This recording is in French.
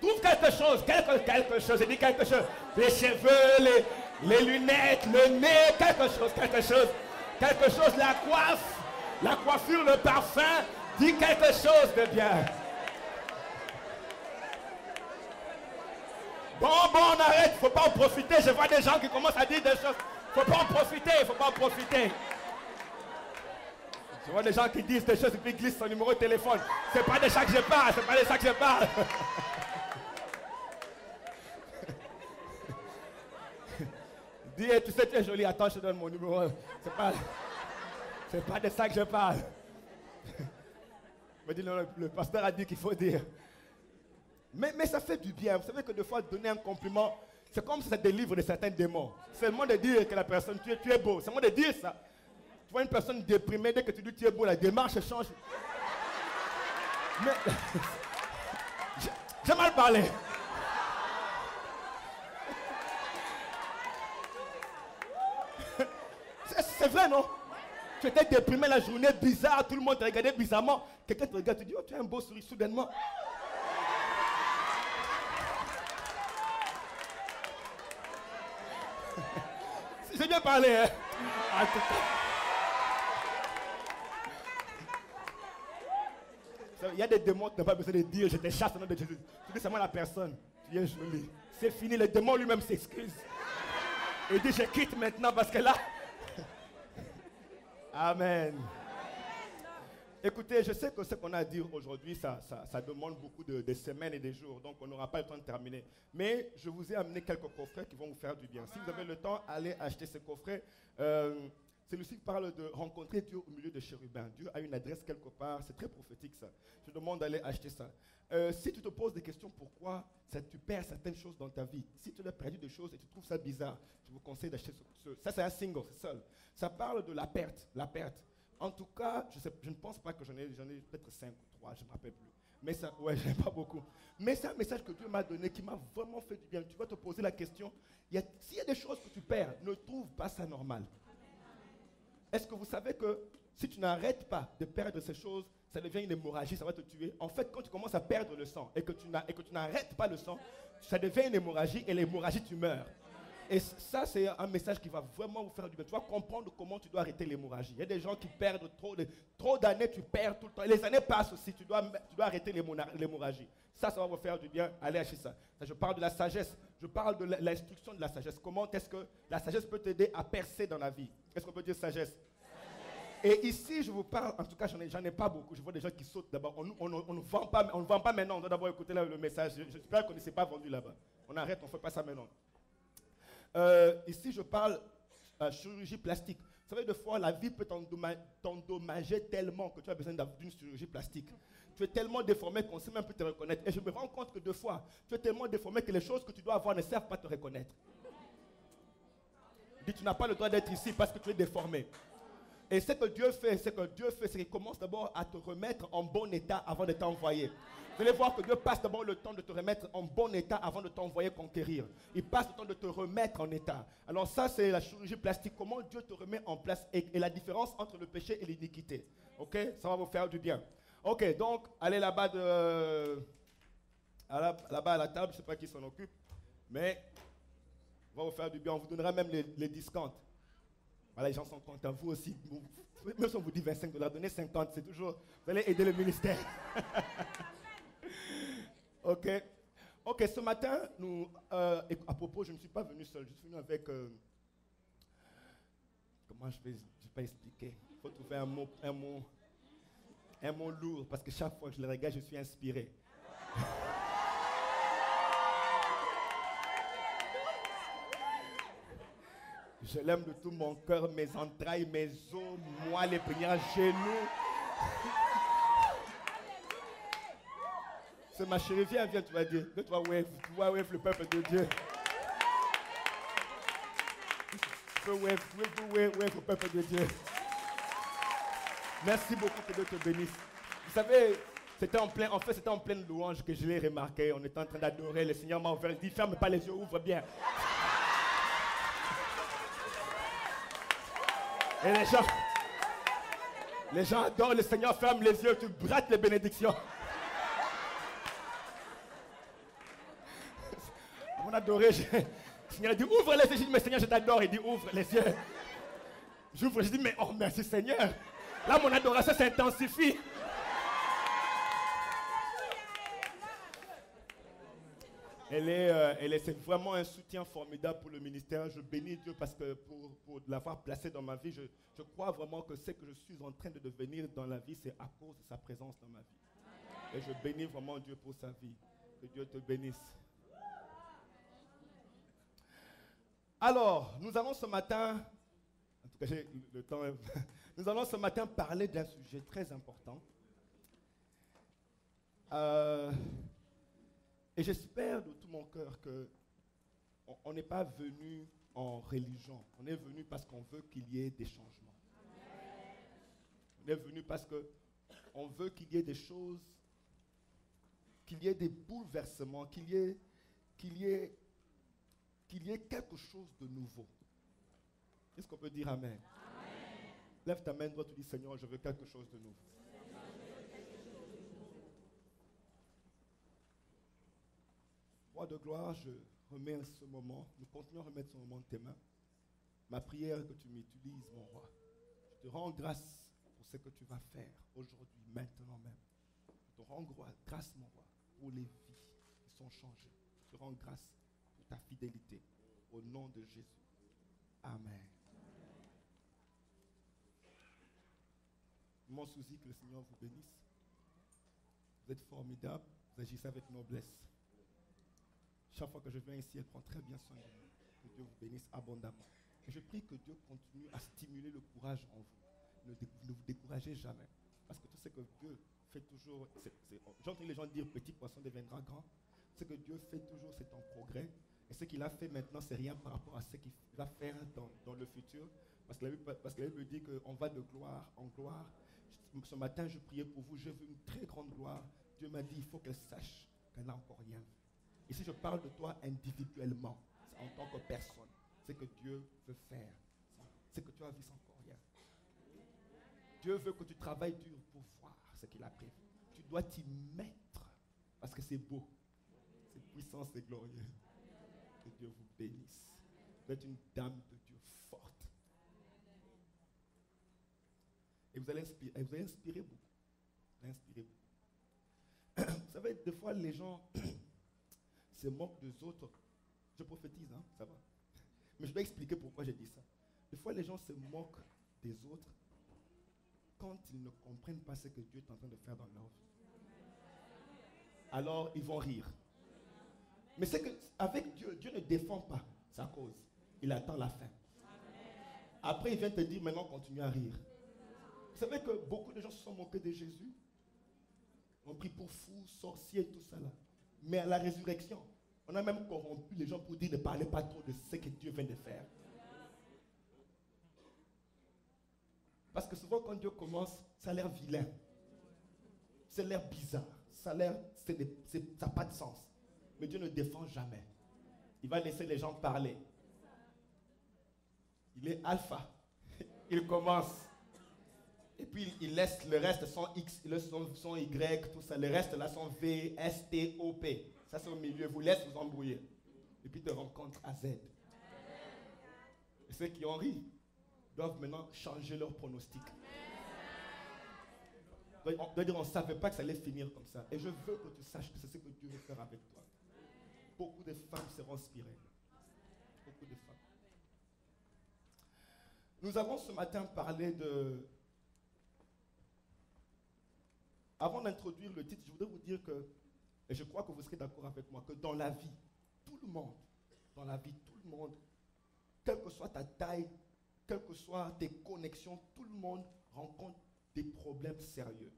Trouve quelque chose, quelque chose, j'ai dit quelque chose. Les cheveux, les lunettes, le nez, quelque chose, la coiffure, le parfum. Dis quelque chose de bien. Bon, on arrête, il ne faut pas en profiter. Je vois des gens qui commencent à dire des choses. Il ne faut pas en profiter, Je vois des gens qui disent des choses et puis glissent son numéro de téléphone. C'est pas de ça que je parle, Dis, hey, tu sais, tu es jolie, attends, je te donne mon numéro. C'est pas de ça que je parle. Me dit, non, le pasteur a dit qu'il faut dire. Mais ça fait du bien. Vous savez que des fois, donner un compliment, c'est comme si ça délivre de certains démons. Seulement de dire que la personne, tu es beau. Seulement de dire ça. Tu vois une personne déprimée, dès que tu dis tu es beau, la démarche change. Mais j'ai mal parlé. C'est vrai, non? Tu étais déprimé la journée, bizarre, tout le monde te regardait bizarrement. Quelqu'un te regarde, tu dis, oh, tu as un beau sourire, soudainement. J'ai bien parlé, hein? Il y a des démons, tu n'as pas besoin de dire, je te chasse au nom de Jésus. Tu dis seulement la personne, tu es jolie. C'est fini, le démon lui-même s'excuse. Il dit, je quitte maintenant parce que là... Amen. Écoutez, je sais que ce qu'on a à dire aujourd'hui, ça demande beaucoup de semaines et de jours, donc on n'aura pas le temps de terminer. Mais je vous ai amené quelques coffrets qui vont vous faire du bien. Si vous avez le temps, allez acheter ces coffrets. Celui-ci parle de rencontrer Dieu au milieu de chérubins. Dieu a une adresse quelque part, c'est très prophétique ça. Je te demande d'aller acheter ça. Si tu te poses des questions pourquoi tu perds certaines choses dans ta vie, si tu as perdu des choses et tu trouves ça bizarre, je vous conseille d'acheter ça. C'est un single, c'est seul. Ça parle de la perte, En tout cas, je ne pense pas que j'en ai peut-être 5 ou 3, je ne me rappelle plus. Mais ça, ouais, je n'ai pas beaucoup. Mais c'est un message que Dieu m'a donné qui m'a vraiment fait du bien. Tu vas te poser la question, s'il y a des choses que tu perds, ne trouve pas ça normal. Est-ce que vous savez que si tu n'arrêtes pas de perdre ces choses, ça devient une hémorragie, ça va te tuer. En fait, quand tu commences à perdre le sang et que tu n'arrêtes pas le sang, ça devient une hémorragie et l'hémorragie, tu meurs. Et ça, c'est un message qui va vraiment vous faire du bien. Tu vas comprendre comment tu dois arrêter l'hémorragie. Il y a des gens qui perdent trop d'années, tu perds tout le temps. Les années passent aussi, tu dois arrêter l'hémorragie. Ça va vous faire du bien. Allez acheter ça. Je parle de la sagesse. Je parle de l'instruction de la sagesse. Comment est-ce que la sagesse peut t'aider à percer dans la vie? Est-ce qu'on peut dire sagesse? Et ici, je vous parle, en tout cas, j'en ai pas beaucoup. Je vois des gens qui sautent d'abord. On ne vend pas maintenant. On doit d'abord écouter le message. J'espère qu'on ne s'est pas vendu là-bas. On arrête, on ne fait pas ça maintenant. Ici, je parle chirurgie plastique. Vous savez, des fois, la vie peut t'endommager tellement que tu as besoin d'une chirurgie plastique. Tu es tellement déformé qu'on ne sait même plus te reconnaître. Et je me rends compte que des fois, tu es tellement déformé que les choses que tu dois avoir ne servent pas à te reconnaître. Dis, tu n'as pas le droit d'être ici parce que tu es déformé. Et ce que Dieu fait, c'est qu'il commence d'abord à te remettre en bon état avant de t'envoyer. Vous allez voir que Dieu passe d'abord le temps de te remettre en bon état avant de t'envoyer conquérir. Il passe le temps de te remettre en état. Alors ça, c'est la chirurgie plastique. Comment Dieu te remet en place et la différence entre le péché et l'iniquité. Ok? Ça va vous faire du bien. Ok, donc, allez là-bas là-bas à la table. Je ne sais pas qui s'en occupe. Mais, on va vous faire du bien. On vous donnera même les discounts. Voilà, les gens sont contents. Vous aussi. Même si on vous dit $25, donnez 50. C'est toujours... Vous allez aider le ministère. Ok, ce matin, à propos, je ne suis pas venu seul, je suis venu avec, comment je vais pas expliquer, il faut trouver un mot lourd, parce que chaque fois que je le regarde, je suis inspiré. Je l'aime de tout mon cœur, mes entrailles, mes os, moi, les prières, genoux. C'est ma chérie, viens, tu vas dire. Tu vas wave le peuple de Dieu. Tu peux wave le peuple de Dieu. Merci beaucoup, que Dieu te bénisse. Vous savez, c'était en pleine louange que je l'ai remarqué. On était en train d'adorer. Le Seigneur m'a ouvert. Il dit, ferme pas les yeux, ouvre bien. Et les gens adorent le Seigneur, ferme les yeux, tu braques les bénédictions. On adorait. Le Seigneur a dit, ouvre les yeux. J'ai dit, mais Seigneur, je t'adore. Il dit, ouvre les yeux. J'ouvre, je dis, mais oh, merci Seigneur. Là, mon adoration s'intensifie. C'est vraiment un soutien formidable pour le ministère. Je bénis Dieu parce que pour l'avoir placé dans ma vie, je crois vraiment que ce que je suis en train de devenir dans la vie, c'est à cause de sa présence dans ma vie. Et je bénis vraiment Dieu pour sa vie. Que Dieu te bénisse. Alors, nous allons ce matin, en tout cas j'ai le temps, nous allons ce matin parler d'un sujet très important. Et j'espère de tout mon cœur qu'on n'est pas venu en religion. On est venu parce qu'on veut qu'il y ait des changements. On est venu parce qu'on veut qu'il y ait des choses, qu'il y ait des bouleversements, qu'il y ait quelque chose de nouveau. Est-ce qu'on peut dire Amen? Amen. Lève ta main, toi tu dis Seigneur, je veux quelque chose de nouveau. Roi de gloire, je remets ce moment, nous continuons à remettre ce moment de tes mains. Ma prière que tu m'utilises, mon roi. Je te rends grâce pour ce que tu vas faire aujourd'hui, maintenant même. Je te rends grâce, mon roi, pour les vies qui sont changées. Je te rends grâce pour ta fidélité. Au nom de Jésus. Amen. Mon souci, que le Seigneur vous bénisse. Vous êtes formidables, vous agissez avec noblesse. Chaque fois que je viens ici, elle prend très bien soin de vous. Que Dieu vous bénisse abondamment. Et je prie que Dieu continue à stimuler le courage en vous. Ne vous découragez jamais. Parce que tout ce que Dieu fait toujours, j'entends les gens dire petit poisson deviendra grand. Ce que Dieu fait toujours, c'est en progrès. Et ce qu'il a fait maintenant, c'est rien par rapport à ce qu'il va faire dans le futur. Parce que la Bible dit qu'on va de gloire en gloire. Ce matin, je priais pour vous. J'ai vu une très grande gloire. Dieu m'a dit, il faut qu'elle sache qu'elle n'a encore rien vu. Et si je parle de toi individuellement, en tant que personne, c'est que Dieu veut faire. C'est que tu as vu, c'est encore rien. Dieu veut que tu travailles dur pour voir ce qu'il a prévu. Tu dois t'y mettre parce que c'est beau. C'est puissant, c'est glorieux. Que Dieu vous bénisse. Vous êtes une dame de Dieu forte. Et vous allez inspirer beaucoup. Vous allez inspirer beaucoup. Vous savez, des fois, les gens se moquent des autres. Je prophétise, hein, ça va. Mais je dois expliquer pourquoi j'ai dit ça. Des fois, les gens se moquent des autres quand ils ne comprennent pas ce que Dieu est en train de faire dans leur vie. Alors, ils vont rire. Mais c'est qu'avec Dieu, Dieu ne défend pas sa cause. Il attend la fin. Après, il vient te dire, maintenant, continue à rire. Vous savez que beaucoup de gens se sont moqués de Jésus. On prie pour fous, sorciers, tout ça là. Mais à la résurrection, on a même corrompu les gens pour dire ne parlez pas trop de ce que Dieu vient de faire. Parce que souvent quand Dieu commence, ça a l'air vilain. Ça a l'air bizarre. Ça n'a pas de sens. Mais Dieu ne défend jamais. Il va laisser les gens parler. Il est alpha. Il commence. Et puis il laisse le reste, son X, son Y, tout ça. Le reste là, son V, S, T, O, P. Ça c'est au milieu. Vous laisse vous embrouiller. Et puis te rencontre à Z. Et ceux qui ont ri doivent maintenant changer leur pronostic. On doit dire, on ne savait pas que ça allait finir comme ça. Et je veux que tu saches que c'est ce que Dieu veut faire avec toi. Beaucoup de femmes seront inspirées. Beaucoup de femmes. Nous avons ce matin parlé de... Avant d'introduire le titre, je voudrais vous dire que, et je crois que vous serez d'accord avec moi, que dans la vie, tout le monde, quelle que soit ta taille, quelles que soient tes connexions, tout le monde rencontre des problèmes sérieux.